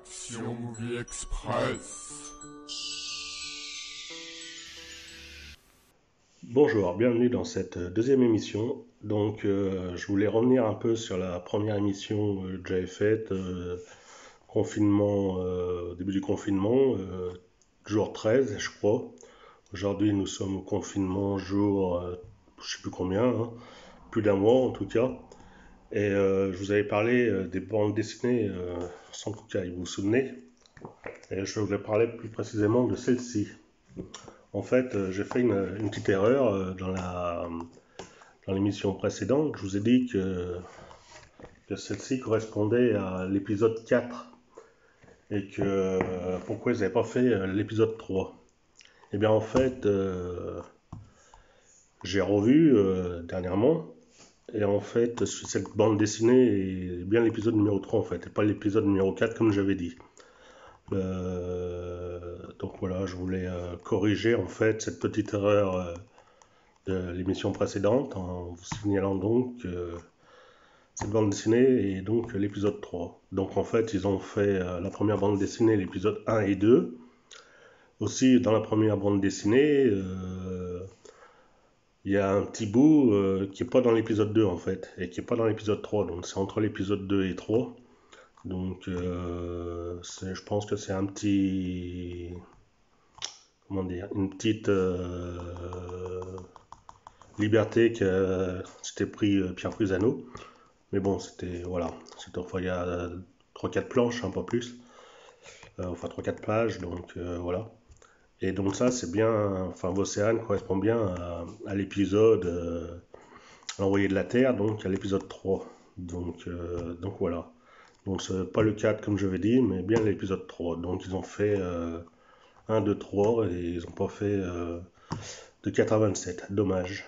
Action Movie Express. Bonjour, bienvenue dans cette deuxième émission. Donc, je voulais revenir un peu sur la première émission que j'avais faite, confinement, début du confinement, jour 13, je crois. Aujourd'hui, nous sommes au confinement jour, je sais plus combien, hein, plus d'un mois en tout cas. Et je vous avais parlé des bandes dessinées sans cocaïne, vous vous souvenez? Et je voulais parler plus précisément de celle-ci. En fait, j'ai fait une petite erreur dans l'émission précédente. Je vous ai dit que celle-ci correspondait à l'épisode 4 et que pourquoi ils n'avaient pas fait l'épisode 3. Eh bien, en fait, j'ai revu dernièrement et en fait, cette bande dessinée est bien l'épisode numéro 3 en fait, et pas l'épisode numéro 4 comme j'avais dit. Donc voilà, je voulais corriger en fait cette petite erreur de l'émission précédente en vous signalant donc cette bande dessinée est donc l'épisode 3. Donc en fait, ils ont fait la première bande dessinée, l'épisode 1 et 2. Aussi, dans la première bande dessinée, il y a un petit bout qui n'est pas dans l'épisode 2 en fait, et qui n'est pas dans l'épisode 3. Donc c'est entre l'épisode 2 et 3. Donc je pense que c'est un petit... Comment dire? Une petite liberté que s'était pris Pierre Fusano. Mais bon, c'était, voilà, c'était, enfin, il y a 3-4 planches, un peu plus, enfin 3-4 pages, donc voilà. Et donc ça, c'est bien, enfin, Océane correspond bien à l'épisode L'envoyé de la Terre, donc à l'épisode 3. Donc voilà. Donc c'est pas le 4 comme je l'ai dit, mais bien l'épisode 3. Donc ils ont fait 1, 2, 3 et ils n'ont pas fait de 4 à 27. Dommage.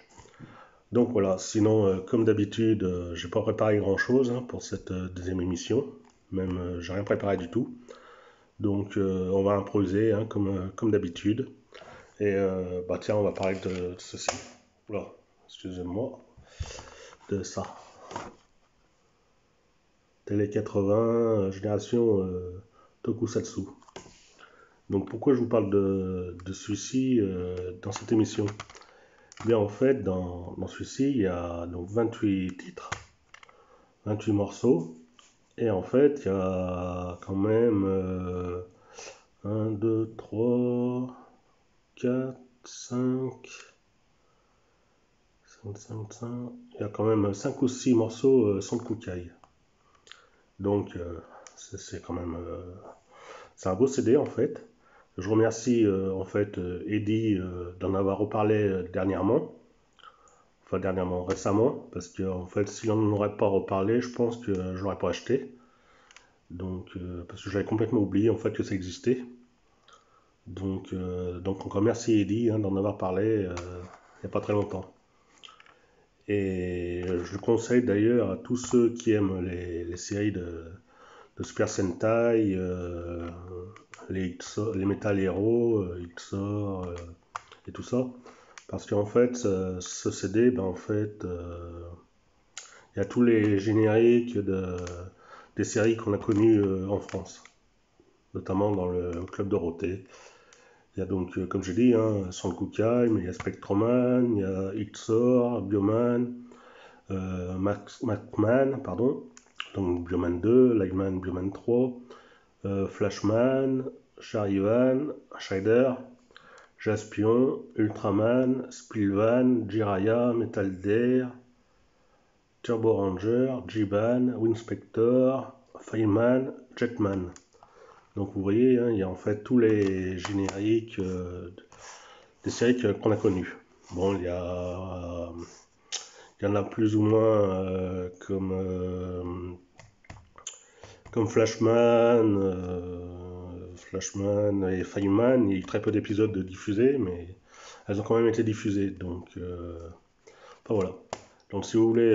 Donc voilà, sinon, comme d'habitude, j'ai pas préparé grand-chose hein, pour cette deuxième émission. Même, j'ai rien préparé du tout. Donc, on va improviser hein, comme d'habitude. Et bah tiens, on va parler de ceci. Oula, excusez-moi, de ça. Télé 80, génération Tokusatsu. Donc, pourquoi je vous parle de celui-ci dans cette émission? Eh bien, en fait, dans celui-ci, il y a donc 28 titres, 28 morceaux. Et en fait, il y a quand même 1, 2, 3, 4, 5, 5, 5. Il y a quand même 5 ou 6 morceaux sans Kukai. Donc, c'est quand même. C'est un beau CD en fait. Je remercie en fait Eddie d'en avoir reparlé dernièrement. Enfin, dernièrement, récemment. Parce que en fait, s'il n'en aurait pas reparlé, je pense que je l'aurais pas acheté. Donc, parce que j'avais complètement oublié en fait que ça existait. Donc encore merci Eddie hein, d'en avoir parlé il n'y a pas très longtemps. Et je conseille d'ailleurs à tous ceux qui aiment les séries de Super Sentai, les Metal Hero, XOR et tout ça. Parce qu'en fait, ce CD, ben, en fait, il y a tous les génériques des séries qu'on a connues en France, notamment dans le Club Dorothée. Il y a donc, comme j'ai dit, hein, Son Kukai, mais il y a Spectroman, il y a XOR, Bioman, Macman, pardon, donc Bioman 2, Lightman, Bioman 3, Flashman, Charivan, Shider, Jaspion, Ultraman, Spillvan, Jiraiya, Metal Dare, Turbo Ranger, Jiban, Winspector, Fireman, Jetman. Donc vous voyez, hein, il y a en fait tous les génériques des séries qu'on a connues. Bon, il y en a plus ou moins comme Flashman et Fireman. Il y a eu très peu d'épisodes diffusés, mais elles ont quand même été diffusées. Donc, enfin voilà. Donc si vous voulez,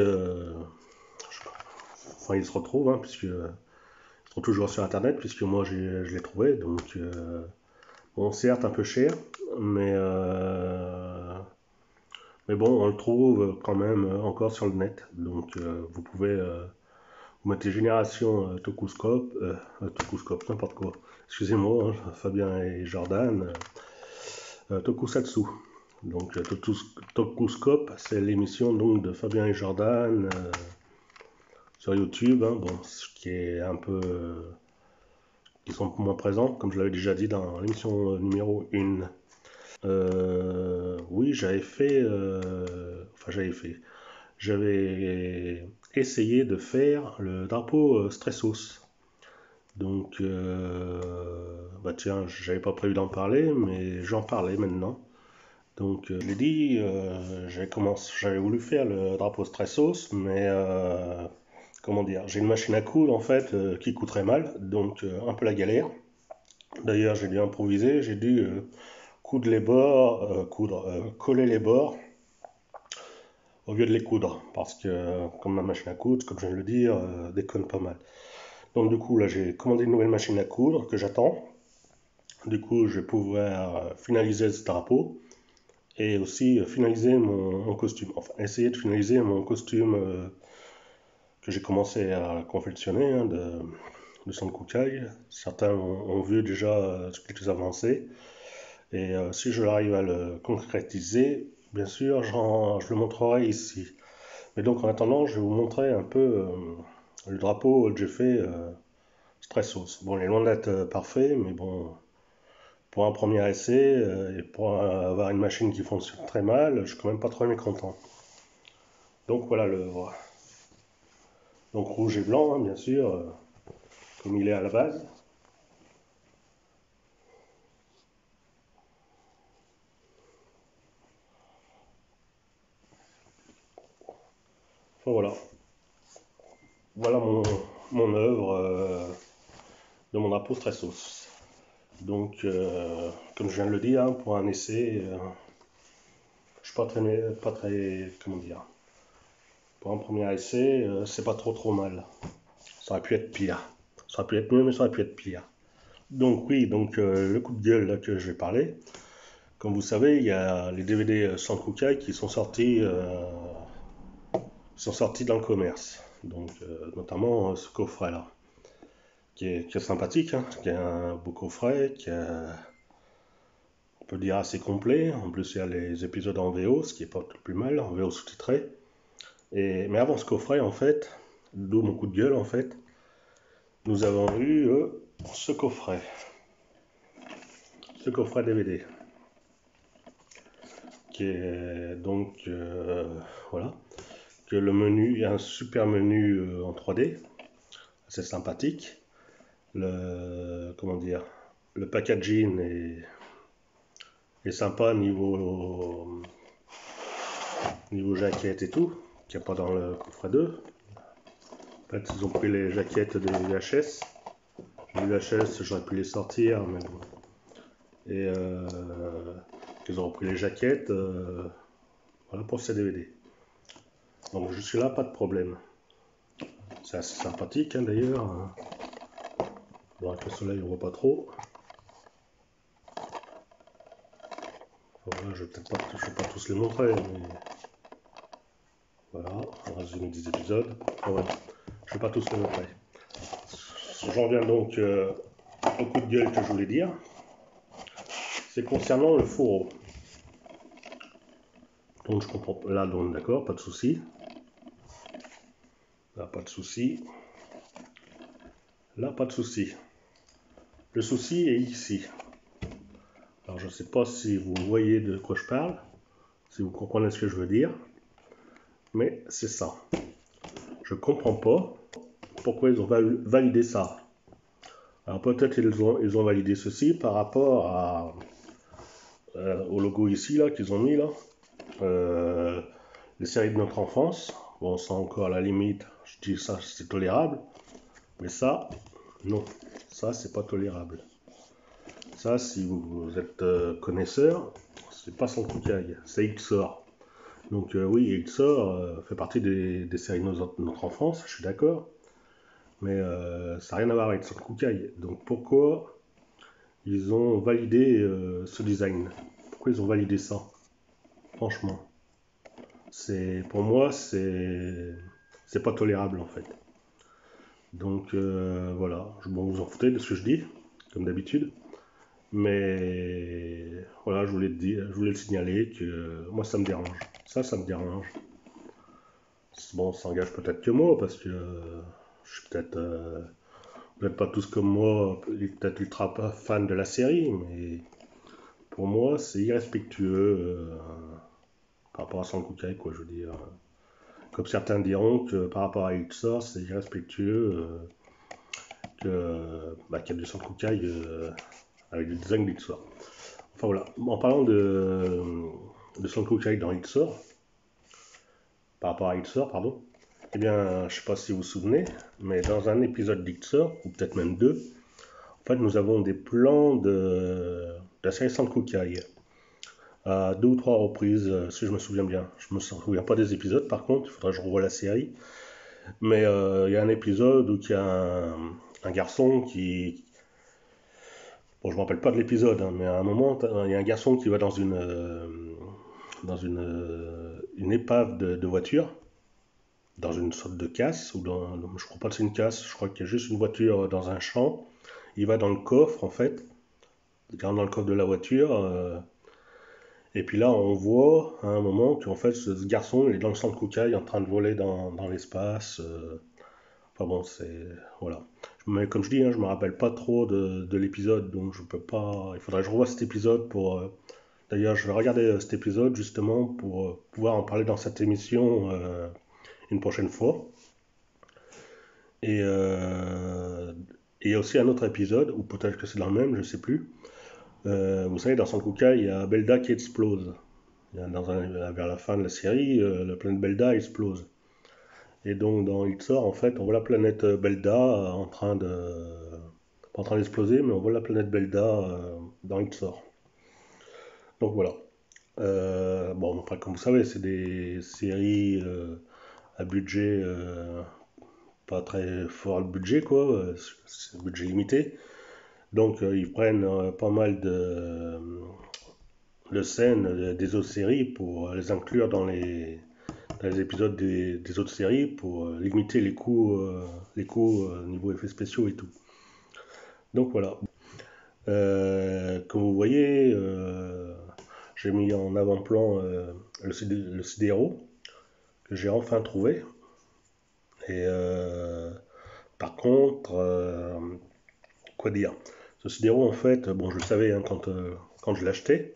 enfin ils se retrouvent, hein, puisque ils sont toujours sur Internet, puisque moi je l'ai trouvé. Donc, bon, certes un peu cher, mais mais bon, on le trouve quand même encore sur le net. Donc Vous mettez Génération Tokuscope, n'importe quoi. Excusez-moi, hein, Fabien et Jordan, Tokusatsu. Donc Tokuscope, c'est l'émission donc de Fabien et Jordan sur YouTube, hein, bon, ce qui est un peu qui sont moins présents, comme je l'avais déjà dit dans l'émission numéro 1. Oui, j'avais essayé de faire le drapeau Stressos. Donc, bah tiens, j'avais pas prévu d'en parler, mais j'en parlais maintenant. Donc, je l'ai dit, j'avais voulu faire le drapeau Stressos, mais comment dire, j'ai une machine à coudre en fait qui coud très mal, donc un peu la galère. D'ailleurs, j'ai dû improviser, j'ai dû coudre les bords, coller les bords au lieu de les coudre, parce que comme ma machine à coudre, comme je viens de le dire, déconne pas mal. Donc du coup, là, j'ai commandé une nouvelle machine à coudre que j'attends. Du coup, je vais pouvoir finaliser ce drapeau et aussi finaliser mon costume. Enfin, essayer de finaliser mon costume que j'ai commencé à confectionner hein, de Son Kukai. Certains ont vu déjà quelques avancées. Et si je l'arrive à le concrétiser, bien sûr, je le montrerai ici. Mais donc en attendant, je vais vous montrer un peu le drapeau que j'ai fait Stressos. Bon, il est loin d'être parfait, mais bon, pour un premier essai et pour avoir une machine qui fonctionne très mal, je suis quand même pas trop mécontent. Donc voilà l'œuvre. Donc rouge et blanc, hein, bien sûr, comme il est à la base. Enfin, voilà. Voilà mon œuvre de mon drapeau Stressos. Donc, comme je viens de le dire, hein, pour un essai, je suis pas très, comment dire, pour un premier essai, c'est pas trop mal. Ça aurait pu être pire. Ça aurait pu être mieux, mais ça aurait pu être pire. Donc oui, donc le coup de gueule là, que je vais parler. Comme vous savez, il y a les DVD Sans Kukai qui sont sortis dans le commerce. Donc notamment ce coffret là, qui est sympathique, hein, qui est un beau coffret, on peut dire assez complet. En plus, il y a les épisodes en VO, ce qui est pas plus mal, en VO sous-titré. Mais avant ce coffret, en fait, d'où mon coup de gueule, en fait, nous avons eu ce coffret DVD, qui est donc, voilà, que le menu, il y a un super menu en 3D, assez sympathique. Comment dire, le packaging est sympa niveau jaquette et tout, qu'il n'y a pas dans le coffret 2. En fait, ils ont pris les jaquettes des VHS. Les VHS, j'aurais pu les sortir, mais bon. Et ils ont repris les jaquettes voilà, pour ces DVD. Donc jusque là, pas de problème. C'est assez sympathique hein, d'ailleurs. Bon, avec le soleil, on voit pas trop. Voilà, je vais pas tous les montrer, mais voilà, un résumé des épisodes. Ouais, je vais pas tous les montrer. J'en viens donc au coup de gueule que je voulais dire. C'est concernant le fourreau. Donc je comprends là, donc d'accord, pas de souci. Là, pas de souci. Là, pas de souci. Le souci est ici. Alors, je ne sais pas si vous voyez de quoi je parle, si vous comprenez ce que je veux dire, mais c'est ça. Je comprends pas pourquoi ils ont validé ça. Alors, peut-être ils ont validé ceci par rapport au logo ici, là, qu'ils ont mis, là. Les séries de notre enfance. Bon, ça encore à la limite, je dis ça, c'est tolérable. Mais ça, non. Ça, c'est pas tolérable. Ça, si vous êtes connaisseur, c'est pas Son Kukai, c'est XOR. Donc oui, XOR fait partie des séries de notre enfance, je suis d'accord. Mais ça n'a rien à voir avec Son Kukai. Donc pourquoi ils ont validé ce design? Pourquoi ils ont validé ça? Franchement. Pour moi, c'est pas tolérable en fait. Donc voilà, bon, vous en foutez de ce que je dis, comme d'habitude. Mais voilà, je voulais le signaler que moi ça me dérange. Ça me dérange. Bon, ça engage peut-être que moi, parce que je suis peut-être vous n'êtes pas tous comme moi, peut-être ultra pas fan de la série, mais pour moi, c'est irrespectueux par rapport à Sankukai, quoi, je veux dire. Comme certains diront que par rapport à Ixor, c'est irrespectueux qu'il y a du Sankukai avec du design d'Ixor. Enfin voilà, en parlant de Sankukai dans Ixor, par rapport à Ixor, pardon, eh bien, je sais pas si vous vous souvenez, mais dans un épisode d'Ixor, ou peut-être même deux, en fait, nous avons des plans de la série Sankukai à deux ou trois reprises, si je me souviens bien. Je me souviens pas des épisodes, par contre, il faudrait que je revoie la série. Mais il y a un épisode où il y a un garçon qui... Bon, je me rappelle pas de l'épisode, hein, mais à un moment, il y a un garçon qui va dans une épave de voiture, dans une sorte de casse, je crois pas que c'est une casse, je crois qu'il y a juste une voiture dans un champ. Il va dans le coffre, en fait, il rentre dans le coffre de la voiture, et puis là, on voit à un moment qu'en fait, ce garçon, il est dans le centre Kukai en train de voler dans l'espace. Enfin bon, c'est. Voilà. Mais comme je dis, hein, je me rappelle pas trop de l'épisode, donc je peux pas. Il faudrait que je revoie cet épisode pour. D'ailleurs, je vais regarder cet épisode justement pour pouvoir en parler dans cette émission une prochaine fois. Et il y a aussi un autre épisode, ou peut-être que c'est dans le même, je sais plus. Vous savez, dans Sankukai, il y a Belda qui explose. Vers la fin de la série, la planète Belda explose. Et donc dans Ixor, en fait, on voit la planète Belda pas en train d'exploser, mais on voit la planète Belda dans Ixor. Donc voilà. Bon, après, comme vous savez, c'est des séries à budget pas très fort le budget, quoi. C'est un budget limité. Donc ils prennent pas mal de scènes des autres séries pour les inclure dans les épisodes des autres séries pour limiter les coûts niveau effets spéciaux et tout. Donc voilà. Comme vous voyez, j'ai mis en avant-plan le CDRO que j'ai enfin trouvé. Et par contre, quoi dire? Ce CDRO, en fait, bon, je le savais hein, quand je l'ai acheté,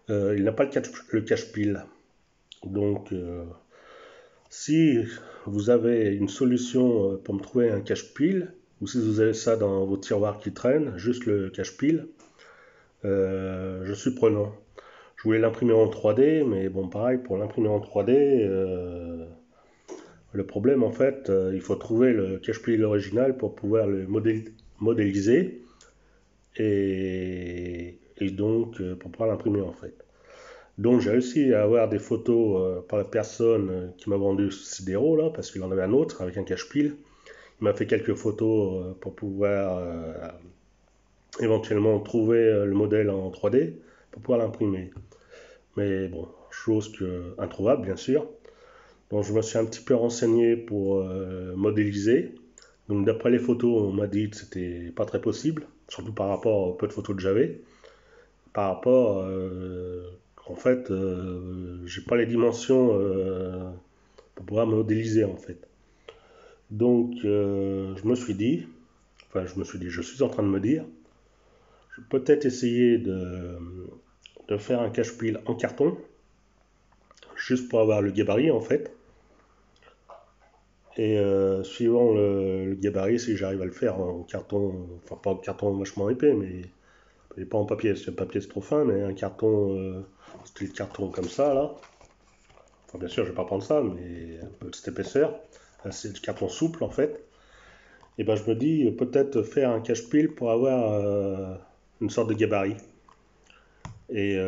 il n'a pas le cache-pile. Donc, si vous avez une solution pour me trouver un cache-pile, ou si vous avez ça dans vos tiroirs qui traînent, juste le cache-pile, je suis prenant. Je voulais l'imprimer en 3D, mais bon, pareil, pour l'imprimer en 3D, le problème en fait, il faut trouver le cache-pile original pour pouvoir le modéliser et donc pour pouvoir l'imprimer en fait. Donc j'ai réussi à avoir des photos par la personne qui m'a vendu ce Sidero là, parce qu'il en avait un autre avec un cache-pile. Il m'a fait quelques photos pour pouvoir éventuellement trouver le modèle en 3D pour pouvoir l'imprimer. Mais bon, chose introuvable bien sûr. Donc je me suis un petit peu renseigné pour modéliser. Donc d'après les photos, on m'a dit que c'était pas très possible, surtout par rapport au peu de photos que j'avais. Par rapport, en fait, j'ai pas les dimensions pour pouvoir modéliser en fait. Donc je suis en train de me dire, je vais peut-être essayer de faire un cache-pile en carton, juste pour avoir le gabarit en fait. Et suivant le gabarit, si j'arrive à le faire en carton, enfin pas en carton vachement épais, mais pas en papier, parce que le papier c'est trop fin, mais un carton, style carton comme ça là. Enfin bien sûr je vais pas prendre ça, mais un peu de cette épaisseur. C'est du carton souple en fait. Et ben je me dis peut-être faire un cache-pile pour avoir une sorte de gabarit. Et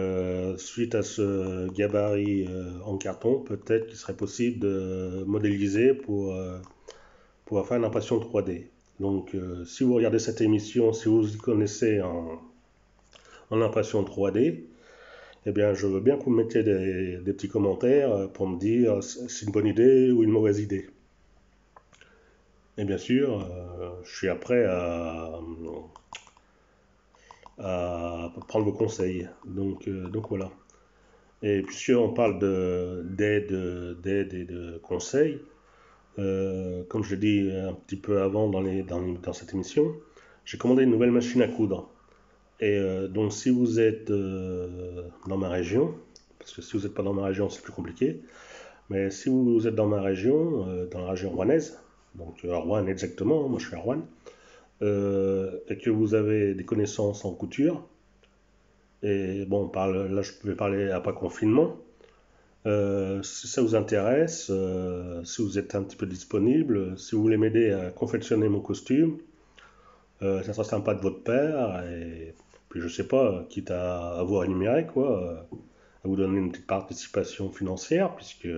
suite à ce gabarit en carton, peut-être qu'il serait possible de modéliser pour faire une impression 3D. Donc si vous regardez cette émission, si vous y connaissez en impression 3D, eh bien je veux bien que vous me mettiez des petits commentaires pour me dire si c'est une bonne idée ou une mauvaise idée. Et bien sûr, je suis prêt à prendre vos conseils. Donc voilà. Et puisqu'on parle d'aide et de conseils, comme je l'ai dit un petit peu avant dans cette émission, j'ai commandé une nouvelle machine à coudre. Et donc si vous êtes dans ma région, parce que si vous n'êtes pas dans ma région c'est plus compliqué, mais si vous êtes dans ma région, dans la région rouennaise, donc à Rouen exactement, moi je suis à Rouen, et que vous avez des connaissances en couture, et bon, là je vais parler après confinement, si ça vous intéresse, si vous êtes un petit peu disponible, si vous voulez m'aider à confectionner mon costume, ça sera sympa de votre part, et puis je sais pas, quitte à vous rémunérer, quoi, à vous donner une petite participation financière, puisque,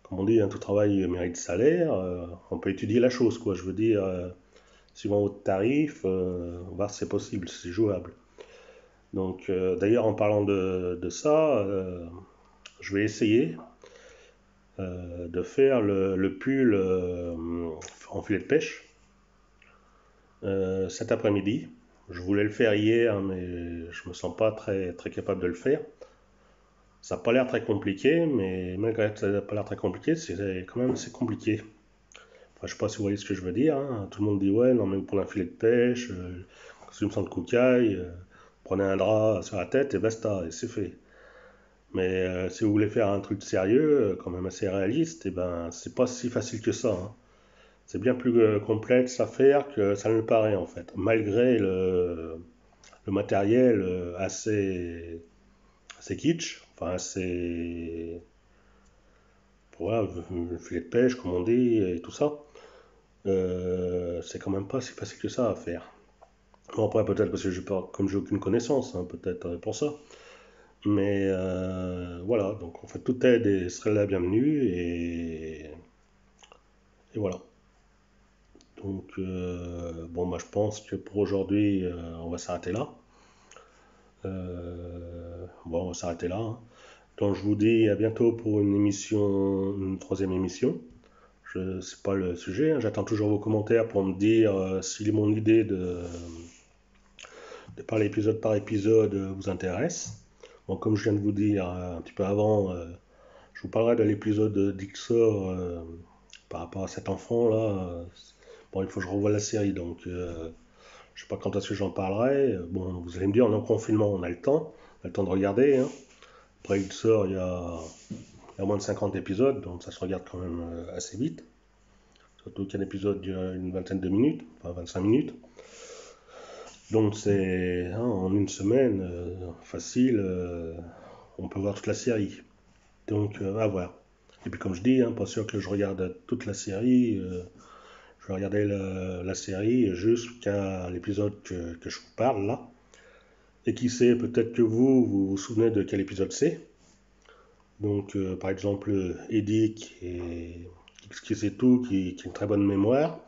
comme on dit, tout travail mérite salaire, on peut étudier la chose, quoi, je veux dire, suivant votre tarif, voir si c'est possible, si c'est jouable. Donc, d'ailleurs, en parlant de ça, je vais essayer de faire le pull en filet de pêche cet après-midi. Je voulais le faire hier, mais je me sens pas très, très capable de le faire. Ça n'a pas l'air très compliqué, mais malgré que ça n'a pas l'air très compliqué, c'est quand même assez compliqué. Enfin, je sais pas si vous voyez ce que je veux dire, hein. Tout le monde dit ouais, non mais vous prenez un filet de pêche, costume sans de cocaille, prenez un drap sur la tête et basta, et c'est fait. Mais si vous voulez faire un truc sérieux, quand même assez réaliste, et ben c'est pas si facile que ça, hein. C'est bien plus complexe à faire que ça ne le paraît en fait, malgré le matériel assez kitsch, enfin assez, voilà, le filet de pêche comme on dit et tout ça. C'est quand même pas si facile que ça à faire. Bon, après peut-être parce que comme j'ai aucune connaissance, hein, peut-être pour ça. Mais voilà, donc en fait toute aide serait la bienvenue et voilà. Donc bon, bah, je pense que pour aujourd'hui on va s'arrêter là. Bon, on va s'arrêter là, hein. Donc je vous dis à bientôt pour une troisième émission. Je sais pas le sujet, hein. J'attends toujours vos commentaires pour me dire si mon idée de parler épisode par épisode vous intéresse. Bon, comme je viens de vous dire un petit peu avant, je vous parlerai de l'épisode d'Ixor par rapport à cet enfant là. Bon, il faut que je revoie la série, donc je sais pas quand est-ce que j'en parlerai. Bon, vous allez me dire, on est en confinement, on a le temps de regarder, hein. Après, il y a moins de 50 épisodes, donc ça se regarde quand même assez vite. Surtout qu'un épisode dure une vingtaine de minutes, enfin 25 minutes. Donc c'est hein, en une semaine, facile, on peut voir toute la série. Donc à voir. Et puis comme je dis, hein, pas sûr que je regarde toute la série. Je vais regarder la série jusqu'à l'épisode que je vous parle là. Et qui sait, peut-être que vous souvenez de quel épisode c'est. Donc par exemple Eddie qui sait tout, qui a une très bonne mémoire.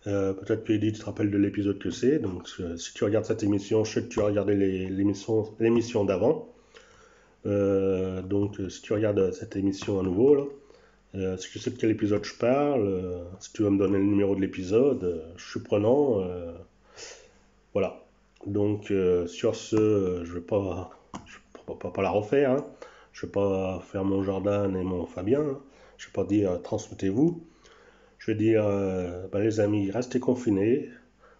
Peut-être que Eddie tu te rappelles de l'épisode que c'est. Donc si tu regardes cette émission, je sais que tu as regardé l'émission d'avant. Donc si tu regardes cette émission à nouveau là, si tu sais de quel épisode je parle, si tu veux me donner le numéro de l'épisode, je suis prenant. Voilà. Donc sur ce, je vais pas la refaire, hein. Je vais pas faire mon Jordan et mon Fabien, hein. Je vais pas dire transmettez-vous. Je vais dire les amis, restez confinés,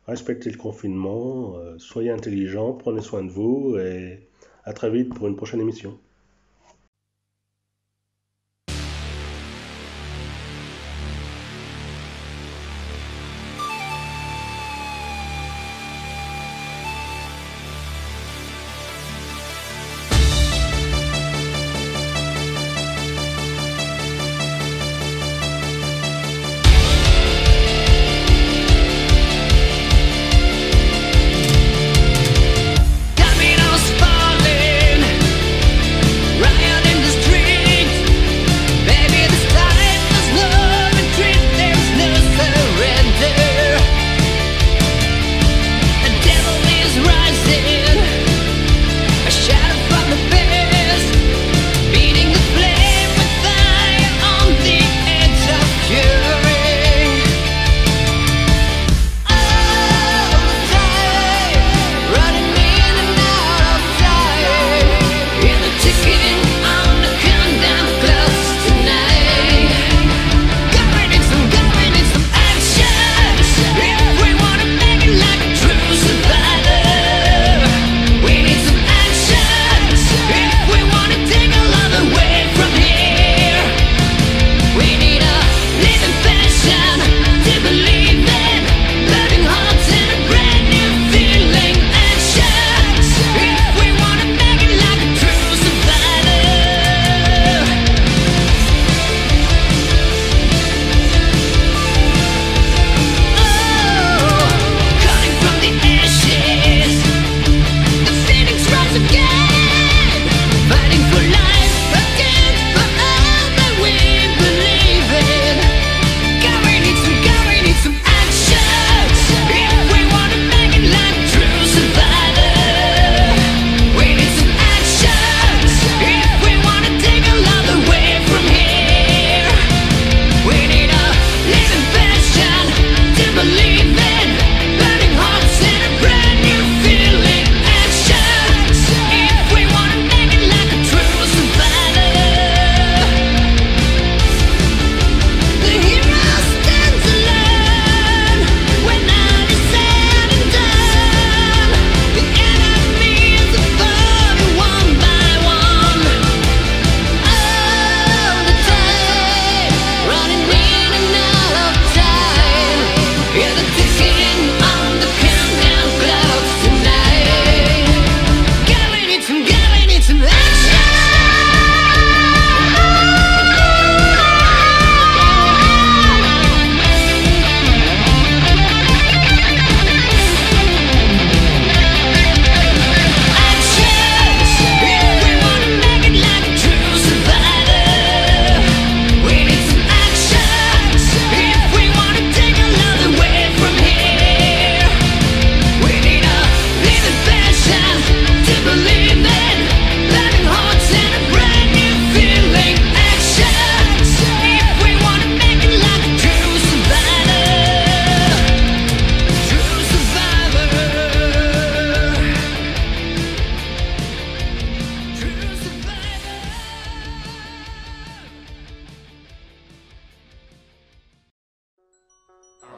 respectez le confinement, soyez intelligents, prenez soin de vous et à très vite pour une prochaine émission. Dominoes falling,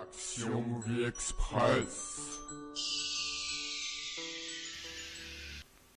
Action Movie Express.